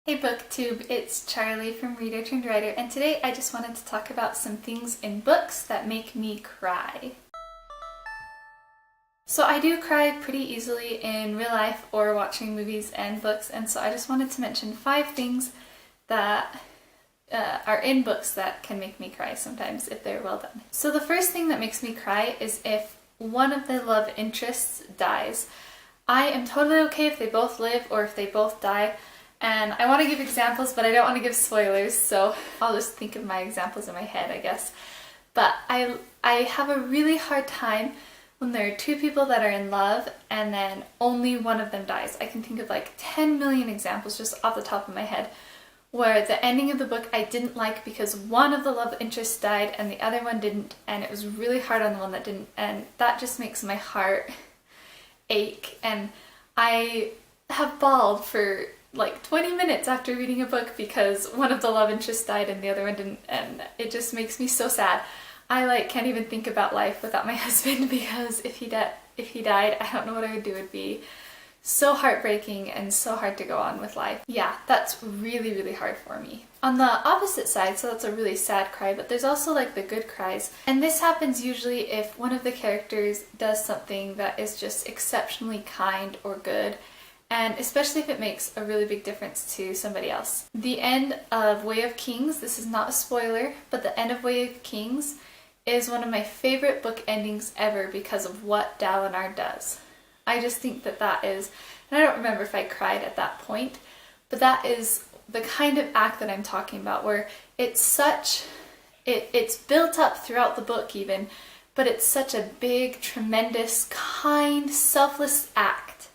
Hey BookTube, it's Charlie from Reader Turned Writer, and today I just wanted to talk about some things in books that make me cry. So I do cry pretty easily in real life or watching movies and books, and so I just wanted to mention 5 things that are in books that can make me cry sometimes if they're well done. So the first thing that makes me cry is if one of the love interests dies. I am totally okay if they both live or if they both die. And I want to give examples, but I don't want to give spoilers, so I'll just think of my examples in my head, I guess. But I have a really hard time when there are 2 people that are in love and then only one of them dies. I can think of like 10 million examples just off the top of my head where the ending of the book I didn't like because one of the love interests died and the other one didn't, and it was really hard on the one that didn't, and that just makes my heart ache. And I have bawled for like 20 minutes after reading a book because one of the love interests died and the other one didn't, and it just makes me so sad. I can't even think about life without my husband because if he died, I don't know what I would do. It would be so heartbreaking and so hard to go on with life. Yeah, that's really, really hard for me. On the opposite side, so that's a really sad cry, but there's also like the good cries. And this happens usually if one of the characters does something that is just exceptionally kind or good, and especially if it makes a really big difference to somebody else. The end of Way of Kings, this is not a spoiler, but the end of Way of Kings is one of my favorite book endings ever because of what Dalinar does. I just think that is, and I don't remember if I cried at that point, but that is the kind of act that I'm talking about, where it's built up throughout the book even, but it's such a big, tremendous, kind, selfless act.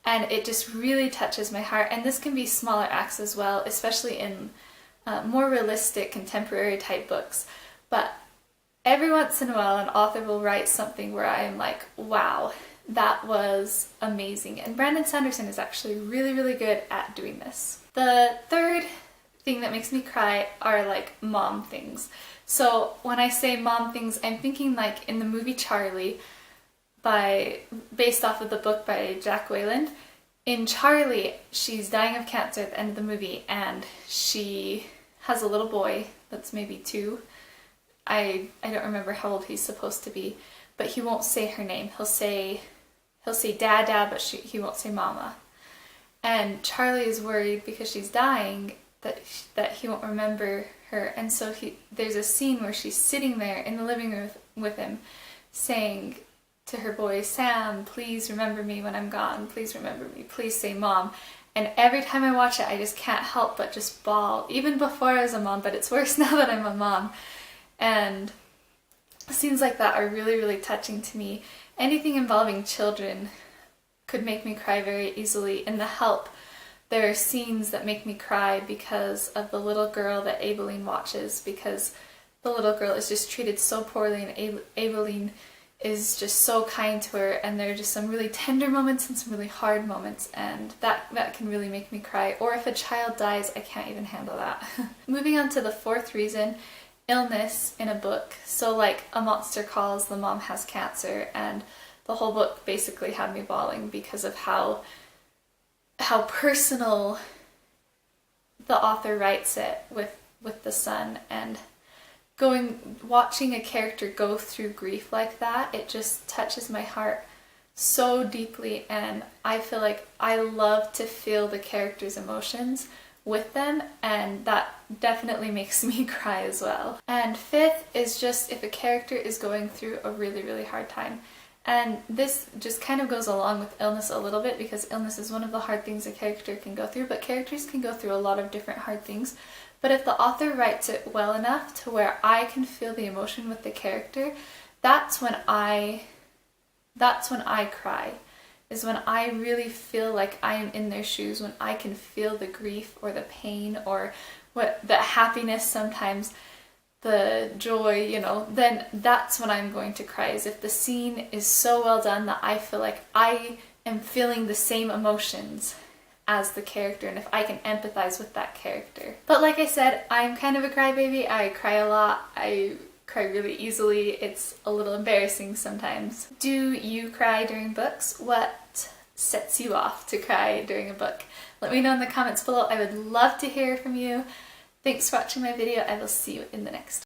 And it just really touches my heart. And this can be smaller acts as well, especially in more realistic contemporary type books. But every once in a while an author will write something where I am like, wow, that was amazing. And Brandon Sanderson is actually really, really good at doing this. The third thing that makes me cry are like mom things. So when I say mom things, I'm thinking like in the movie Charlie, based off of the book by Jack Wayland. In Charlie, she's dying of cancer at the end of the movie, and she has a little boy that's maybe 2. I don't remember how old he's supposed to be, but he won't say her name. He'll say Dada, but he won't say Mama. And Charlie is worried because she's dying that he won't remember her, and so there's a scene where she's sitting there in the living room with him, saying to her boy, Sam, please remember me when I'm gone. Please remember me. Please say Mom. And every time I watch it, I just can't help but just bawl. Even before I was a mom, but it's worse now that I'm a mom. And scenes like that are really, really touching to me. Anything involving children could make me cry very easily. In The Help, there are scenes that make me cry because of the little girl that Aibileen watches, because the little girl is just treated so poorly, and Aibileen is just so kind to her, and there are just some really tender moments and some really hard moments, and that can really make me cry. Or if a child dies, I can't even handle that. Moving on to the 4th reason, illness in a book. So like A Monster Calls, the mom has cancer, and the whole book basically had me bawling because of how personal the author writes it with the son, and watching a character go through grief like that, it just touches my heart so deeply, and I feel like I love to feel the character's emotions with them, and that definitely makes me cry as well. And 5th is just if a character is going through a really, really hard time. And this just kind of goes along with illness a little bit, because illness is one of the hard things a character can go through, but characters can go through a lot of different hard things. But if the author writes it well enough to where I can feel the emotion with the character, that's when I cry. Is when I really feel like I am in their shoes, when I can feel the grief or the pain or the happiness sometimes, the joy, then that's when I'm going to cry. Is if the scene is so well done that I feel like I am feeling the same emotions as the character, and if I can empathize with that character. But like I said, I'm kind of a crybaby. I cry a lot. I cry really easily. It's a little embarrassing sometimes. Do you cry during books? What sets you off to cry during a book? Let me know in the comments below. I would love to hear from you. Thanks for watching my video. I will see you in the next one.